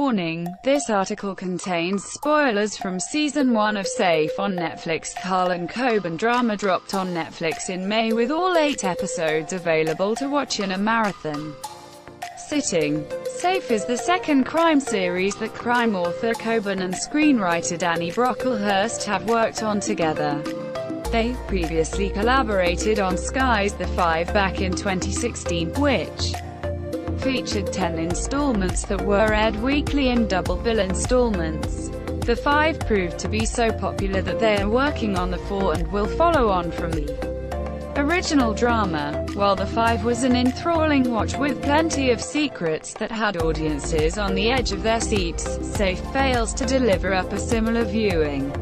Warning, this article contains spoilers from Season 1 of Safe on Netflix. The Harlan Coben drama dropped on Netflix in May with all 8 episodes available to watch in a marathon sitting. Safe is the second crime series that crime author Coben and screenwriter Danny Brocklehurst have worked on together. They previously collaborated on Sky's The Five back in 2016, which featured 10 installments that were aired weekly in double-bill installments. The Five proved to be so popular that they are working on the 4 and will follow on from the original drama. While The Five was an enthralling watch with plenty of secrets that had audiences on the edge of their seats, Safe fails to deliver up a similar viewing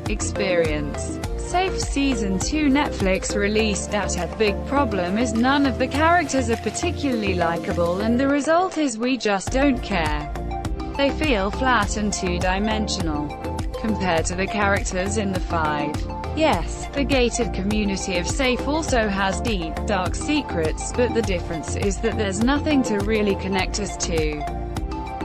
experience. Safe Season 2 Netflix released that a big problem is none of the characters are particularly likable, and the result is we just don't care. They feel flat and two-dimensional compared to the characters in The Five. Yes, the gated community of Safe also has deep, dark secrets, but the difference is that there's nothing to really connect us to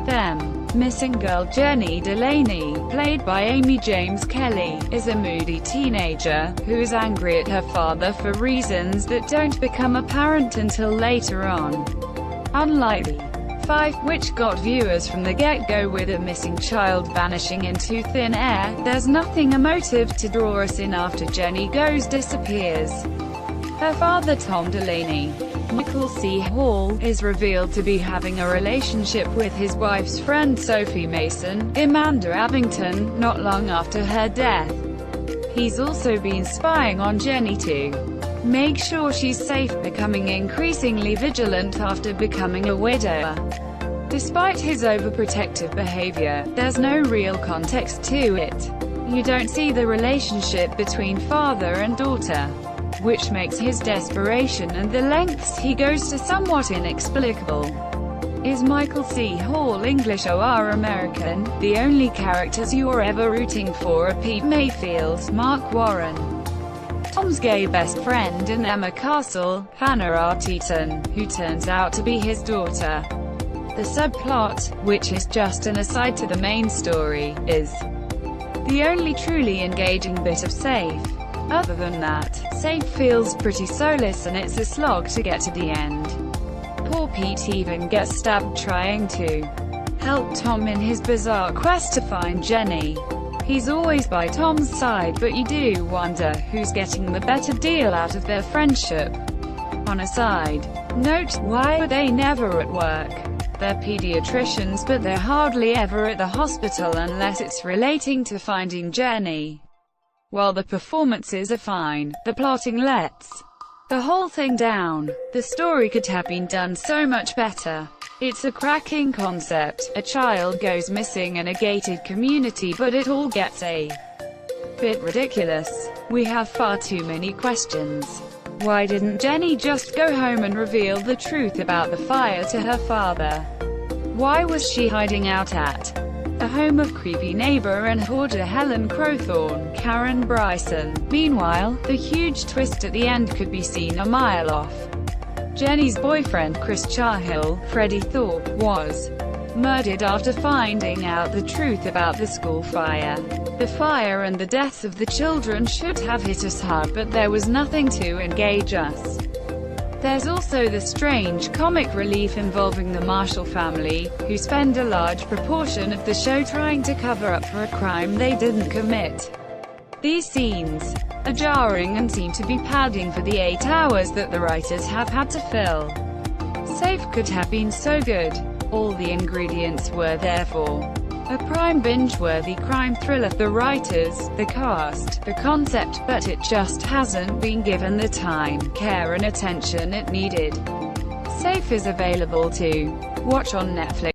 them. Missing girl Jenny Delaney, played by Amy James Kelly, is a moody teenager who is angry at her father for reasons that don't become apparent until later on. Unlike The Five, which got viewers from the get-go with a missing child vanishing into thin air, there's nothing emotive to draw us in after Jenny disappears. Her father, Tom Delaney, Michael C. Hall, is revealed to be having a relationship with his wife's friend Sophie Mason, Amanda Abington, not long after her death. He's also been spying on Jenny to make sure she's safe, becoming increasingly vigilant after becoming a widower. Despite his overprotective behavior, there's no real context to it. You don't see the relationship between father and daughter, which makes his desperation and the lengths he goes to somewhat inexplicable. Is Michael C. Hall English or American? The only characters you're ever rooting for are Pete Mayfield, Mark Warren, Tom's gay best friend, and Emma Castle, Hannah Arteeton, who turns out to be his daughter. The subplot, which is just an aside to the main story, is the only truly engaging bit of Safe. Other than that, Safe feels pretty soulless and it's a slog to get to the end. Poor Pete even gets stabbed trying to help Tom in his bizarre quest to find Jenny. He's always by Tom's side, but you do wonder who's getting the better deal out of their friendship. On a side note, why are they never at work? They're pediatricians, but they're hardly ever at the hospital unless it's relating to finding Jenny. While the performances are fine, the plotting lets the whole thing down. The story could have been done so much better. It's a cracking concept, a child goes missing in a gated community, but it all gets a bit ridiculous. We have far too many questions. Why didn't Jenny just go home and reveal the truth about the fire to her father? Why was she hiding out at the home of creepy neighbor and hoarder Helen Crowthorne, Karen Bryson? Meanwhile, the huge twist at the end could be seen a mile off. Jenny's boyfriend Chris Charhill, Freddie Thorpe, was murdered after finding out the truth about the school fire. The fire and the deaths of the children should have hit us hard, but there was nothing to engage us. There's also the strange comic relief involving the Marshall family, who spend a large proportion of the show trying to cover up for a crime they didn't commit. These scenes are jarring and seem to be padding for the 8 hours that the writers have had to fill. Safe could have been so good. All the ingredients were there for a prime binge-worthy crime thriller. The writers, the cast, the concept, but it just hasn't been given the time, care and attention it needed. Safe is available to watch on Netflix.